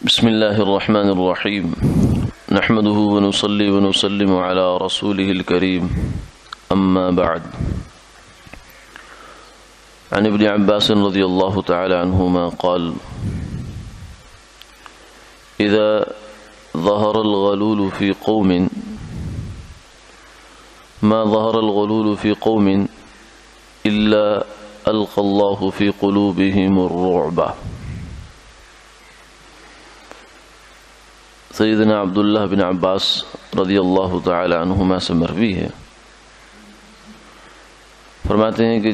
بسم الله الرحمن الرحيم نحمده ونصلي ونسلم على رسوله الكريم أما بعد عن ابن عباس رضي الله تعالى عنهما قال إذا ظهر الغلول في قوم ما ظهر الغلول في قوم إلا ألقى الله في قلوبهم الرعب۔ سیدنا عبداللہ بن عباس رضی اللہ تعالی عنہما سے مروی ہے، فرماتے ہیں کہ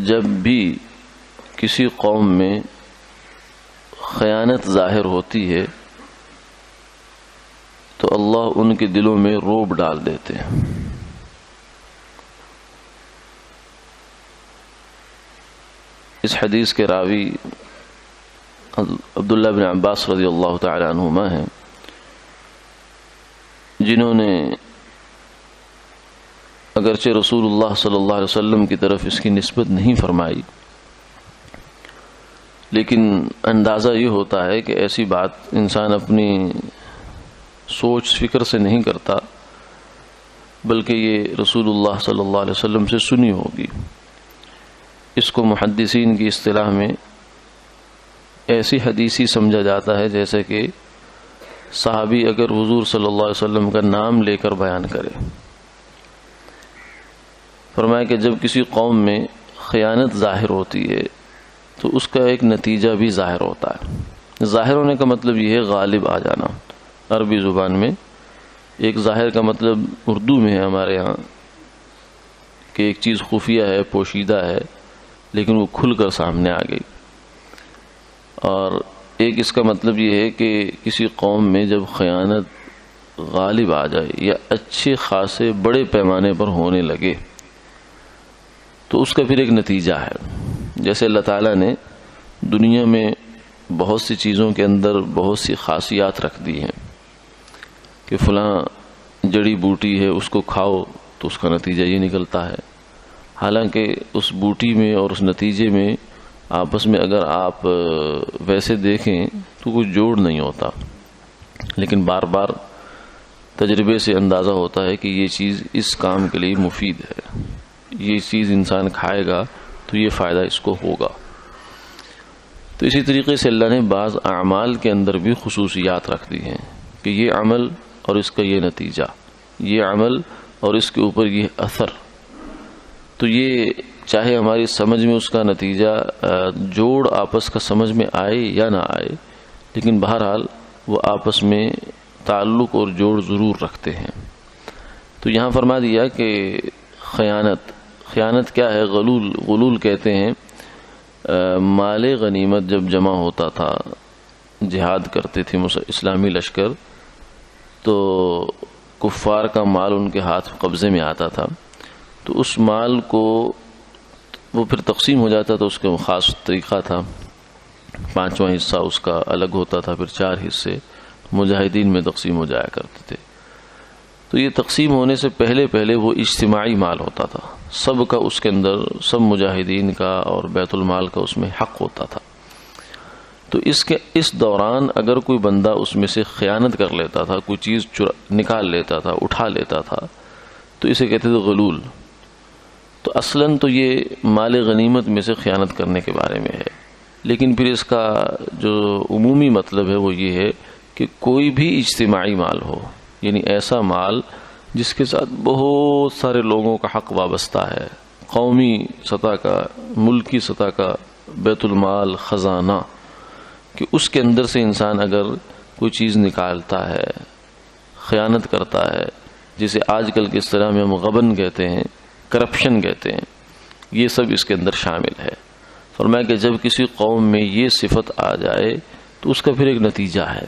جب بھی کسی قوم میں خیانت ظاہر ہوتی ہے تو اللہ ان کے دلوں میں رعب ڈال دیتے ہیں۔ اس حدیث کے راوی عبداللہ بن عباس رضی اللہ تعالی عنہما ہیں، جنہوں نے اگرچہ رسول اللہ صلی اللہ علیہ وسلم کی طرف اس کی نسبت نہیں فرمائی، لیکن اندازہ یہ ہوتا ہے کہ ایسی بات انسان اپنی سوچ فکر سے نہیں کرتا، بلکہ یہ رسول اللہ صلی اللہ علیہ وسلم سے سنی ہوگی۔ اس کو محدثین کی اصطلاح میں ایسی حدیثی سمجھا جاتا ہے جیسے کہ صحابی اگر حضور صلی اللہ علیہ وسلم کا نام لے کر بیان کرے۔ فرمایا کہ جب کسی قوم میں خیانت ظاہر ہوتی ہے تو اس کا ایک نتیجہ بھی ظاہر ہوتا ہے۔ ظاہر ہونے کا مطلب یہ ہے غالب آ جانا۔ عربی زبان میں ایک ظاہر کا مطلب اردو میں ہے ہمارے ہاں کہ ایک چیز خفیہ ہے، پوشیدہ ہے، لیکن وہ کھل کر سامنے آ گئی، اور ایک اس کا مطلب یہ ہے کہ کسی قوم میں جب خیانت غالب آ جائے یا اچھے خاصے بڑے پیمانے پر ہونے لگے تو اس کا پھر ایک نتیجہ ہے۔ جیسے اللہ تعالیٰ نے دنیا میں بہت سی چیزوں کے اندر بہت سی خاصیات رکھ دی ہیں کہ فلاں جڑی بوٹی ہے اس کو کھاؤ تو اس کا نتیجہ یہ نکلتا ہے، حالانکہ اس بوٹی میں اور اس نتیجے میں آپس میں اگر آپ ویسے دیکھیں تو کوئی جوڑ نہیں ہوتا، لیکن بار بار تجربے سے اندازہ ہوتا ہے کہ یہ چیز اس کام کے لیے مفید ہے، یہ چیز انسان کھائے گا تو یہ فائدہ اس کو ہوگا۔ تو اسی طریقے سے اللہ نے بعض اعمال کے اندر بھی خصوصیات رکھ دی ہیں کہ یہ عمل اور اس کا یہ نتیجہ، یہ عمل اور اس کے اوپر یہ اثر، تو یہ چاہے ہماری سمجھ میں اس کا نتیجہ جوڑ آپس کا سمجھ میں آئے یا نہ آئے، لیکن بہرحال وہ آپس میں تعلق اور جوڑ ضرور رکھتے ہیں۔ تو یہاں فرما دیا کہ خیانت کیا ہے؟ غلول کہتے ہیں مال غنیمت جب جمع ہوتا تھا، جہاد کرتے تھے اسلامی لشکر، تو کفار کا مال ان کے ہاتھ قبضے میں آتا تھا، تو اس مال کو وہ پھر تقسیم ہو جاتا تھا، اس کا خاص طریقہ تھا، 5واں حصہ اس کا الگ ہوتا تھا، پھر 4 حصے مجاہدین میں تقسیم ہو جایا کرتے تھے۔ تو یہ تقسیم ہونے سے پہلے وہ اجتماعی مال ہوتا تھا، سب کا اس کے اندر، سب مجاہدین کا اور بیت المال کا اس میں حق ہوتا تھا۔ تو اس دوران اگر کوئی بندہ اس میں سے خیانت کر لیتا تھا، کوئی چیز نکال لیتا تھا، اٹھا لیتا تھا، تو اسے کہتے تھے غلول۔ تو اصلاً تو یہ مال غنیمت میں سے خیانت کرنے کے بارے میں ہے، لیکن پھر اس کا جو عمومی مطلب ہے وہ یہ ہے کہ کوئی بھی اجتماعی مال ہو، یعنی ایسا مال جس کے ساتھ بہت سارے لوگوں کا حق وابستہ ہے، قومی سطح کا، ملکی سطح کا بیت المال، خزانہ، کہ اس کے اندر سے انسان اگر کوئی چیز نکالتا ہے، خیانت کرتا ہے، جسے آج کل کے اصطلاح میں ہم غبن کہتے ہیں، کرپشن کہتے ہیں، یہ سب اس کے اندر شامل ہے۔ فرمایا کہ جب کسی قوم میں یہ صفت آ جائے تو اس کا پھر ایک نتیجہ ہے،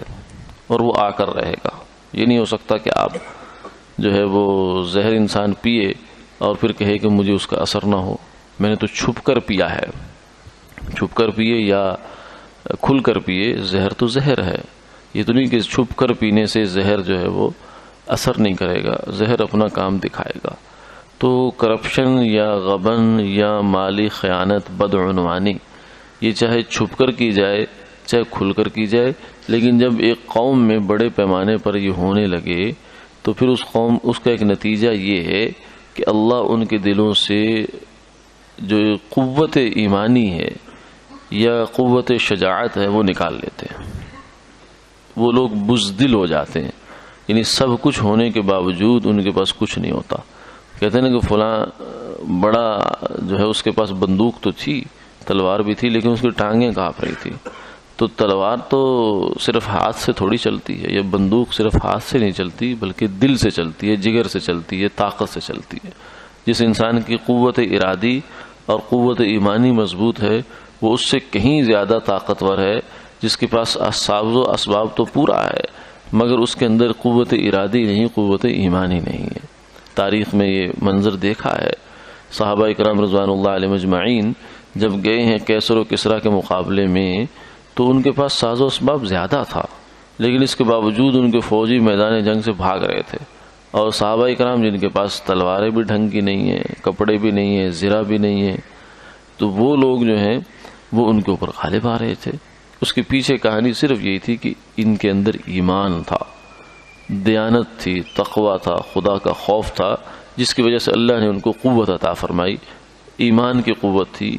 اور وہ آ کر رہے گا۔ یہ نہیں ہو سکتا کہ آپ جو ہے وہ زہر انسان پیے اور پھر کہے کہ مجھے اس کا اثر نہ ہو، میں نے تو چھپ کر پیا ہے، چھپ کر پیے یا کھل کر پیے، زہر تو زہر ہے۔ یہ تو نہیں کہ چھپ کر پینے سے زہر جو ہے وہ اثر نہیں کرے گا، زہر اپنا کام دکھائے گا۔ تو کرپشن یا غبن یا مالی خیانت، بدعنوانی، یہ چاہے چھپ کر کی جائے چاہے کھل کر کی جائے، لیکن جب ایک قوم میں بڑے پیمانے پر یہ ہونے لگے تو پھر اس کا ایک نتیجہ یہ ہے کہ اللہ ان کے دلوں سے جو قوت ایمانی ہے یا قوت شجاعت ہے وہ نکال لیتے ہیں. وہ لوگ بزدل ہو جاتے ہیں، یعنی سب کچھ ہونے کے باوجود ان کے پاس کچھ نہیں ہوتا. کہتے ہیں نا کہ فلاں بڑا جو ہے اس کے پاس بندوق تو تھی، تلوار بھی تھی، لیکن اس کی ٹانگیں کانپ رہی تھی. تو تلوار تو صرف ہاتھ سے تھوڑی چلتی ہے، یا بندوق صرف ہاتھ سے نہیں چلتی بلکہ دل سے چلتی ہے، جگر سے چلتی ہے، طاقت سے چلتی ہے. جس انسان کی قوت ارادی اور قوت ایمانی مضبوط ہے وہ اس سے کہیں زیادہ طاقتور ہے، جس کے پاس اسباب تو پورا ہے مگر اس کے اندر قوت ارادی نہیں، قوت ایمانی نہیں ہے. تاریخ میں یہ منظر دیکھا ہے. صحابہ کرام رضوان اللہ علیہ مجمعین جب گئے ہیں کیسر و کسریٰ کے مقابلے میں تو ان کے پاس ساز و اسباب زیادہ تھا، لیکن اس کے باوجود ان کے فوجی میدان جنگ سے بھاگ رہے تھے. اور صحابہ کرام جن کے پاس تلواریں بھی ڈھنگ کی نہیں ہیں، کپڑے بھی نہیں ہیں، زرہ بھی نہیں ہے، تو وہ لوگ جو ہیں وہ ان کے اوپر غالب آ رہے تھے. اس کے پیچھے کہانی صرف یہی تھی کہ ان کے اندر ایمان تھا، دیانت تھی، تقوی تھا، خدا کا خوف تھا، جس کی وجہ سے اللہ نے ان کو قوت عطا فرمائی. ایمان کی قوت تھی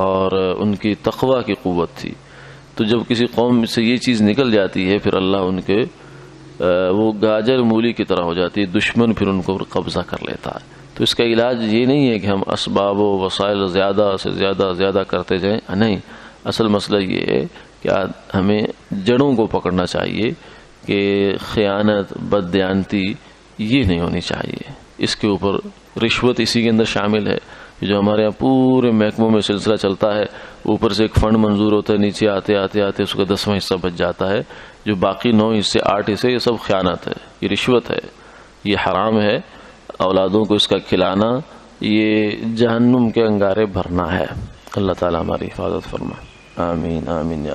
اور ان کی تقوی کی قوت تھی. تو جب کسی قوم سے یہ چیز نکل جاتی ہے پھر اللہ ان کے وہ گاجر مولی کی طرح ہو جاتی ہے، دشمن پھر ان کو قبضہ کر لیتا ہے. تو اس کا علاج یہ نہیں ہے کہ ہم اسباب و وسائل زیادہ سے زیادہ کرتے جائیں، نہیں. اصل مسئلہ یہ ہے کہ ہمیں جڑوں کو پکڑنا چاہیے کہ خیانت، بددیانتی یہ نہیں ہونی چاہیے. اس کے اوپر رشوت اسی کے اندر شامل ہے. جو ہمارے یہاں پورے محکموں میں سلسلہ چلتا ہے، اوپر سے ایک فنڈ منظور ہوتا ہے، نیچے آتے آتے اس کا 10واں حصہ بچ جاتا ہے، جو باقی 9 حصے 8 حصے یہ سب خیانت ہے، یہ رشوت ہے، یہ حرام ہے. اولادوں کو اس کا کھلانا یہ جہنم کے انگارے بھرنا ہے. اللہ تعالی ہماری حفاظت فرمائے. آمین آمین یا